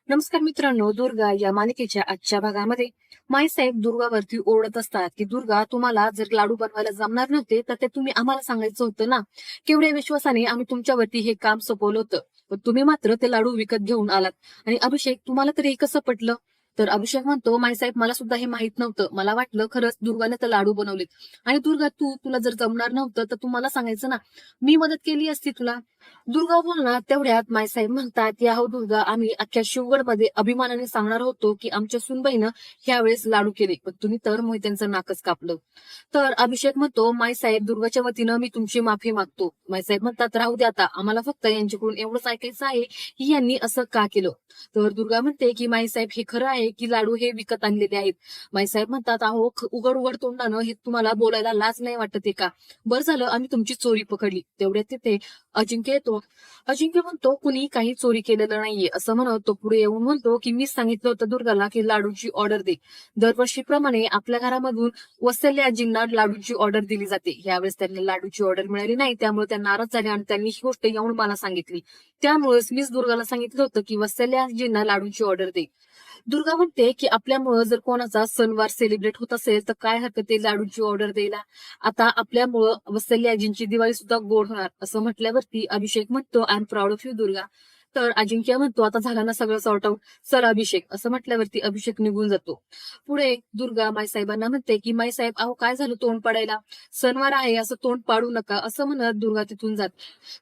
नमस्कार मित्रांनो, दुर्गा या मालिकेच्या आजच्या भागामध्ये माईसाहेब दुर्गावरती ओरडत असतात की दुर्गा, तुम्हाला जर लाडू बनवायला जमणार नव्हते तर ते तुम्ही आम्हाला सांगायचं होतं ना. केवढ्या विश्वासाने आम्ही तुमच्यावरती हे काम सोपवलं होतं, पण तुम्ही मात्र ते लाडू विकत घेऊन आलात. आणि अभिषेक, तुम्हाला तरी हे कसं पटलं? तर अभिषेक म्हणतो, माईसाहेब मला सुद्धा हे माहित नव्हतं. मला वाटलं खरंच दुर्गाने तर लाडू बनवलेत. आणि दुर्गा, तुला जर जमणार नव्हतं तर तू मला सांगायचं ना, मी मदत केली असती तुला. दुर्गा बोलणार तेवढ्यात मायसाहेब म्हणतात, या हो दुर्गा, आम्ही अख्ख्या शिवगडमध्ये अभिमानाने सांगणार होतो की आमच्या सुनबाईनं ह्यावेळेस लाडू केले, पण तुम्ही तर मोहित्यांचं नाकच कापलं. तर अभिषेक म्हणतो, माईसाहेब दुर्गाच्या वतीनं मी तुमची माफी मागतो. माईसाहेब म्हणतात, राहू दे आता, आम्हाला फक्त यांच्याकडून एवढंच ऐकायचं आहे की यांनी असं का केलं. तर दुर्गा म्हणते की माईसाहेब, हे खरं आहे की लाडू हे विकत आणलेले आहेत. माईसाहेब म्हणतात, अहो उघड उघड तोंडानं हे तुम्हाला बोलायला लाज नाही वाटत आहे का? बरं झालं आम्ही तुमची चोरी पकडली. तेवढ्यात तिथे अजिंक्य येतो. अजिंक्य म्हणतो, कुणी काही चोरी केलेलं नाहीये असं म्हणत तो पुढे येऊन म्हणतो की मीच सांगितलं होतं दुर्गाला की लाडूची ऑर्डर दे. दरवर्षीप्रमाणे आपल्या घरामधून वत्सल्य आजींना लाडूची ऑर्डर दिली जाते. यावेळेस त्यांना लाडूची ऑर्डर मिळाली नाही, त्यामुळे त्या नाराज झाल्या आणि त्यांनी ही गोष्ट येऊन मला सांगितली. त्यामुळेच मीच दुर्गाला सांगितलं होतं की वत्सल्य आजींना लाडूची ऑर्डर दे. दुर्गा म्हणते की आपल्यामुळं जर कोणाचा सणवार सेलिब्रेट होत असेल तर काय हरकत आहे लाडूची ऑर्डर द्यायला. आता आपल्यामुळं वत्सल्य आजींची दिवाळी सुद्धा गोड होणार असं म्हटल्यावरती अभिषेक म्हणतो, I am proud of you Durga. तर अजिंक्य म्हणतो, आता झालं ना सगळं सॉर्ट आउट, सर अभिषेक असं म्हटल्यावरती अभिषेक निघून जातो. पुढे दुर्गा माईसाहेबांना म्हणते की माईसाहेब, अहो काय झालं तोंड पाडायला, सणवार आहे असं तोंड पाडू नका असं म्हणत दुर्गा तिथून जात.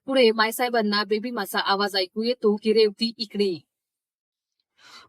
पुढे माईसाहेबांना बेबी माचा आवाज ऐकू येतो की रेवती इकडे ये.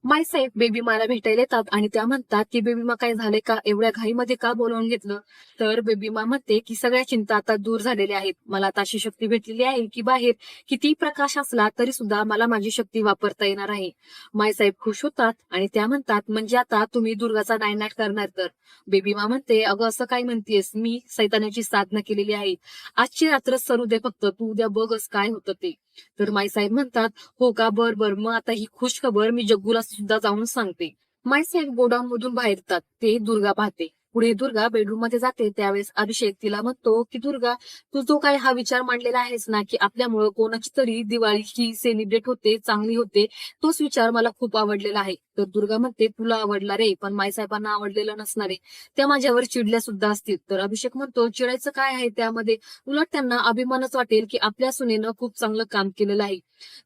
माईसाहेब बेबी मला भेटायला येतात आणि त्या म्हणतात की बेबी मा, काय झाले का, एवढ्या घाईमध्ये का बोलावून घेतलं. तर बेबी मा म्हणते की सगळ्या चिंता आता दूर झालेल्या आहेत. मला आता अशी शक्ती भेटलेली आहे की बाहेर किती प्रकाश असला तरी सुद्धा मला माझी शक्ती वापरता येणार आहे. माईसाहेब खुश होतात आणि त्या म्हणतात, म्हणजे आता तुम्ही दुर्गाचा नायनाट करणार तर. बेबी मा म्हणते, अगं असं काय म्हणतेस, मी सैतानाची साधना केलेली आहे. आजची रात्र सरू दे फक्त, तू उद्या बघच काय होतं ते. तर माईसाहेब म्हणतात, हो का, बर बर, मग आता ही खुश खबर मी जग्गूला सुद्धा जाऊन सांगते. माईसाहेब गोडाऊन मधून बाहेर येतात, ते दुर्गा पाहते. पुढे दुर्गा बेडरूम मध्ये जाते, त्यावेळेस अभिषेक तिला म्हणतो की दुर्गा, तू जो काय हा विचार मांडलेला आहेस ना की आपल्यामुळं कोणाची तरी दिवाळी ही सेलिब्रेट होते, चांगली होते, तोच विचार मला खूप आवडलेला आहे. तर दुर्गा म्हणते, तुला आवडला रे, पण माईसाहेबांना आवडलेलं नसणार आहे. त्या माझ्यावर चिडल्या सुद्धा असतील. तर अभिषेक म्हणतो, चिडायचं काय आहे त्यामध्ये, उलट त्यांना अभिमानच वाटेल की आपल्या सुनेनं खूप चांगलं काम केलेलं आहे.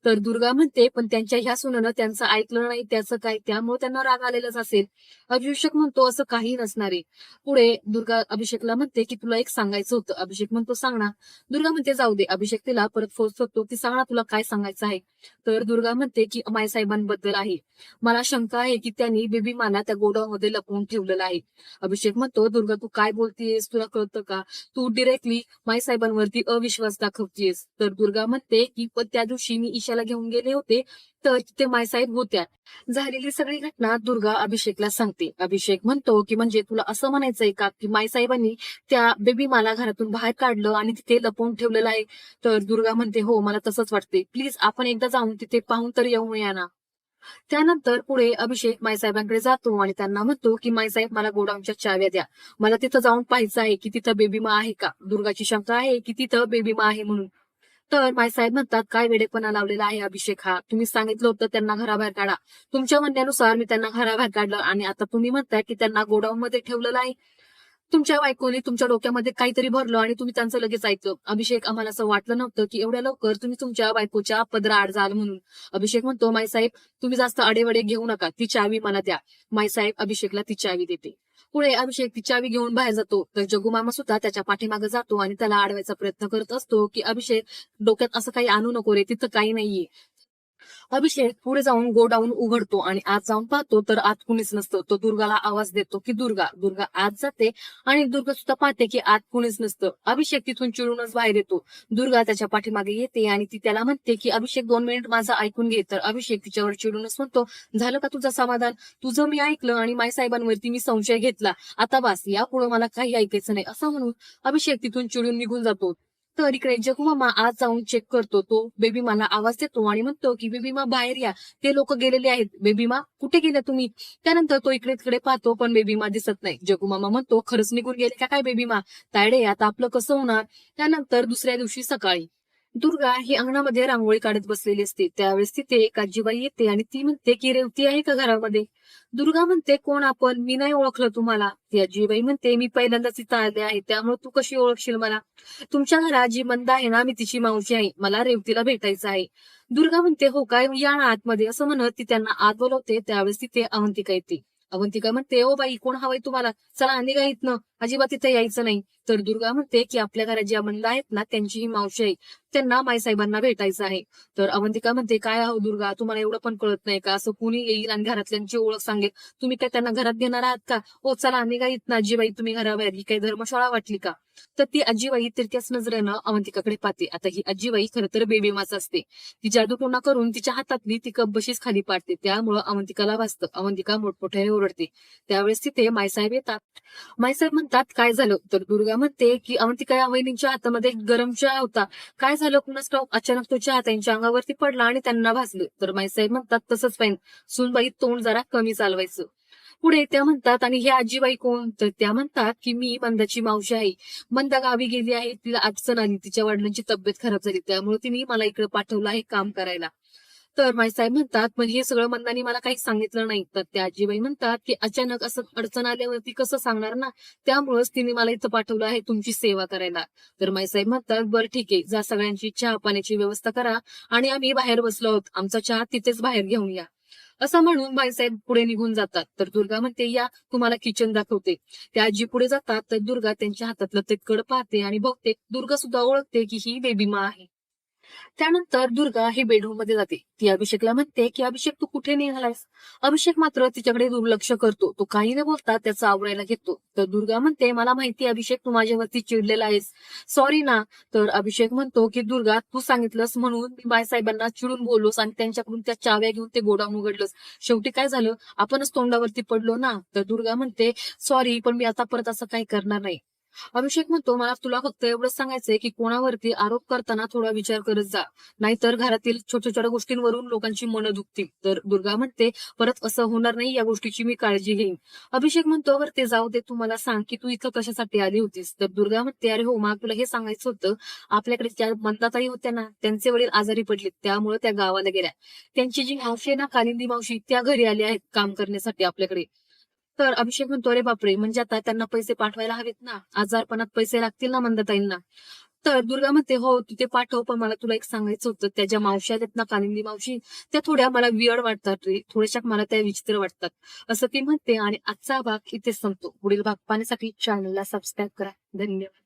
तर दुर्गा म्हणते, पण त्यांच्या ह्या सुनेनं त्यांचं ऐकलं नाही त्याचं काय, त्यामुळे त्यांना राग आलेलाच असेल. अभिषेक म्हणतो, असं काही नसणार आहे. पुढे दुर्गा अभिषेकला म्हणते की तुला एक सांगायचं होतं. अभिषेक म्हणतो, सांग ना. दुर्गा म्हणते, जाऊ दे. अभिषेक तिला परत फोर्स करतो की सांग ना, तुला काय सांगायचं आहे. तर दुर्गा म्हणते की माईसाहेबांबद्दल आहे. मला शंका आहे की त्यांनी बेबी माला त्या गोडाऊनमध्ये लपवून ठेवलेलं आहे. अभिषेक म्हणतो, दुर्गा तू काय बोलतेस, तुला कळतं का? तू डिरेक्टली माईसाहेबांवरती अविश्वास दाखवतेस. तर दुर्गा म्हणते की पण त्या दिवशी मी ईशाला घेऊन गेले होते तर तिथे माईसाहेब होत्या. झालेली सगळी घटना दुर्गा अभिषेकला सांगते. अभिषेक म्हणतो की म्हणजे तुला असं म्हणायचंय का की माईसाहेबांनी त्या बेबी माला घरातून बाहेर काढलं आणि तिथे लपवून ठेवलेलं आहे. तर दुर्गा म्हणते, हो मला तसंच वाटते, प्लीज आपण एकदा जाऊन तिथे पाहून तर येऊया ना. त्यानंतर पुढे अभिषेक माईसाहेबांकडे जातो आणि त्यांना म्हणतो की माईसाहेब, मला गोडाऊनच्या चाव्या द्या. मला तिथं जाऊन पाहायचं आहे की तिथं बेबीमा आहे का. दुर्गाची शंका आहे की तिथं बेबीमा आहे म्हणून. तर माईसाहेब म्हणतात, काय वेडेपणा लावलेला आहे अभिषेक हा, तुम्ही सांगितलं होतं त्यांना घराबाहेर काढा. तुमच्या म्हणण्यानुसार मी त्यांना घराबाहेर काढलं आणि आता तुम्ही म्हणताय की त्यांना गोडाऊन मध्ये ठेवलेलं आहे. तुमच्या बायकोने तुमच्या डोक्यामध्ये काहीतरी भरलं आणि तुम्ही त्यांचं लगेच ऐकलं. अभिषेक, आम्हाला असं वाटलं नव्हतं की एवढ्या लवकर तुम्ही तुमच्या बायकोच्या पदराआड जाल म्हणून. अभिषेक म्हणतो, माईसाहेब तुम्ही जास्त आडेवडे घेऊ नका, ती चावी मला द्या. माईसाहेब अभिषेकला ती चावी देते. पुढे अभिषेक ती चावी घेऊन बाहेर जातो, तर जगू मामा सुद्धा त्याच्या पाठीमागे जातो आणि त्याला अडवायचा प्रयत्न करत असतो की अभिषेक, डोक्यात असं काही आणू नको रे, तिथं काही नाहीये. अभिषेक पुढे जाऊन गोडाऊन उघडतो आणि आत जाऊन पाहतो तर आत कुणीच नसतं. तो दुर्गाला आवाज देतो की दुर्गा. दुर्गा आत जाते आणि दुर्गा सुद्धा पाहते की आत कुणीच नसतं. अभिषेक तिथून चिडूनच बाहेर येतो. दुर्गा त्याच्या पाठीमागे येते आणि ती त्याला म्हणते की अभिषेक 2 मिनिट माझं ऐकून घे. तर अभिषेक तिच्यावर चिडूनच म्हणतो, झालं का तुझं समाधान, तुझं मी ऐकलं आणि माईसाहेबांवरती मी संशय घेतला, आता बस, यापुढे मला काही ऐकायचं नाही असं म्हणून अभिषेक तिथून चिडून निघून जातो. तर इकडे जगू मामा आज जाऊन चेक करतो. तो बेबी मला आवाज देतो आणि म्हणतो की बेबी मा बाहेर या, ते लोक गेलेले आहेत. बेबी मा कुठे गेले तुम्ही. त्यानंतर तो इकडे तिकडे पाहतो पण बेबी मा दिसत नाही. जगू मामा म्हणतो, खरंच निघून गेले का काय बेबी मा, तायडे आता आपलं कसं होणार. त्यानंतर दुसऱ्या दिवशी सकाळी दुर्गा ही अंगणामध्ये रांगोळी काढत बसलेली असते. त्यावेळेस तिथे एक आजीबाई येते आणि ती म्हणते की रेवती आहे का घरामध्ये? दुर्गा म्हणते कोण आपण? मी नाही ओळखलं तुम्हाला. ती आजीबाई म्हणते मी पहिल्यांदाच इथं आले आहे, त्यामुळे तू कशी ओळखशील मला? तुमच्या घरात जी मंदा आहे ना, मी तिची मावशी आहे, मला रेवतीला भेटायचं आहे. दुर्गा म्हणते हो काय, या ना आतमध्ये, असं म्हणत ती त्यांना आत बोलवते. त्यावेळेस तिथे अवंतिका येते. अवंतिका म्हणते ओ बाई, कोण हवंय तुम्हाला? चला निघा इथनं, अजिबात इथे यायचं नाही. तर दुर्गा म्हणते की आपल्या घरात ज्या मंदा आहेत ना, त्यांची ही मावशी आहे, त्यांना माईसाहेबांना भेटायचं आहे. तर अवंतिका म्हणते काय आहो दुर्गा, तुम्हाला एवढं पण कळत नाही का? असं कुणी येईल आणि घरातल्यांची ओळख सांगेल, तुम्ही काय त्यांना घरात घेणार आहात का? ओ चला निघा इथनं आजीबाई, तुम्ही घराबाहेर, ही काही धर्मशाळा वाटली का? तर ती आजीबाई तिरक्याच नजरेनं अवंतिकाकडे पाहते. आता ही आजीबाई खरं तर बेबी मास असते. ती जादूटोणा करून तिच्या हातातली ती कप बशीच खाली पाडते. त्यामुळं अवंतिकाला वाचतं. अवंतिका मोठमोठ्याने ओरडते. त्यावेळेस तिथे माईसाहेब येतात. माईसाहेब म्हणतात काय झालं? तर दुर्गा म्हणते की अवंतिका या वहिनींच्या हातामध्ये गरम चहा होता. काय झालं कुणास ठाऊक, अचानक तो चहा त्यांच्या अंगावरती पडला आणि त्यांना भाजलं. तर माईसाहेब म्हणतात तसंच पाहिजे, सुनबाई तोंड जरा कमी चालवायचं. पुढे त्या म्हणतात आणि ही आजीबाई कोण? तर त्या म्हणतात की मी मंदाची मावशी आहे. मंदा गावी गेली आहे, तिला अडचण आली, तिच्या वडिलांची तब्येत खराब झाली, त्यामुळे तिने मला इकडे पाठवलं आहे काम करायला. तर माईसाहेब म्हणतात पण हे सगळं मंदानी मला काही सांगितलं नाही. तर त्या आजीबाई म्हणतात की अचानक असं अडचण आल्यावरती कसं सांगणार ना, त्यामुळेच तिने मला इथं पाठवलं आहे तुमची सेवा करायला. तर माईसाहेब म्हणतात बरं ठीक आहे, जा सगळ्यांची चहा पाण्याची व्यवस्था करा आणि आम्ही बाहेर बसलो आहोत, आमचा चहा तिथेच बाहेर घेऊन या. असं म्हणून बाईसाहेब पुढे निघून जातात. तर दुर्गा म्हणते या तुम्हाला किचन दाखवते. त्या आजी पुढे जातात तर दुर्गा त्यांच्या हातातलं ते कड पाहते आणि बघते दुर्गा सुद्धा ओळखते की ही बेबी मा आहे. त्यानंतर दुर्गा ही बेडरूम मध्ये जाते. ती अभिषेकला म्हणते की अभिषेक तू कुठे निघालायस? अभिषेक मात्र तिच्याकडे दुर्लक्ष करतो. तो काही न बोलता त्याचा आवरायला घेतो. तर दुर्गा म्हणते मला माहिती अभिषेक तू माझ्यावरती चिडलेला आहेस, सॉरी ना. तर अभिषेक म्हणतो की दुर्गा तू सांगितलंस म्हणून मी बायसाहेबांना चिडून बोललोस आणि त्यांच्याकडून त्या चाव्या घेऊन ते गोडाऊन उघडलंस. शेवटी काय झालं, आपणच तोंडावरती पडलो ना. तर दुर्गा म्हणते सॉरी, पण मी आता परत असं काही करणार नाही. अभिषेक म्हणतो मला तुला फक्त एवढंच सांगायचंय की कोणावरती आरोप करताना थोडा विचार करत जा, नाहीतर घरातील छोट्या छोट्या गोष्टींवरून लोकांची मनं दुखतील. तर दुर्गा म्हणते परत असं होणार नाही, या गोष्टीची मी काळजी घेईन. अभिषेक म्हणतो वर ते जाऊ दे, तू मला सांग की तू इथं कशासाठी आली होतीस? तर दुर्गा म्हणते अरे हो, मला तुला हे सांगायचं होतं, आपल्याकडे ज्या मंदाताई होत्या ना, त्यांचे वडील आजारी पडले, त्यामुळे त्या गावाला गेल्या. त्यांची जी मावशी आहे ना, कालिंदी मावशी, त्या घरी आल्या आहेत काम करण्यासाठी आपल्याकडे. तर अभिषेक म्हणतो अरे बापरे, म्हणजे आता त्यांना पैसे पाठवायला हवेत ना, आजारपणात पैसे लागतील ना मंदाताईंना. तर दुर्गा म्हणते हो तू ते पाठव, पण मला तुला एक सांगायचं होतं, त्या ज्या मावशी आहेत ना, कालिंदी मावशी, त्या थोड्या मला वियर्ड वाटतात रे, थोड्याशा मला त्या विचित्र वाटतात, असं ती म्हणते. आणि आजचा भाग इथे संपतो. पुढील भाग पाहण्यासाठी चॅनलला सबस्क्राईब करा. धन्यवाद.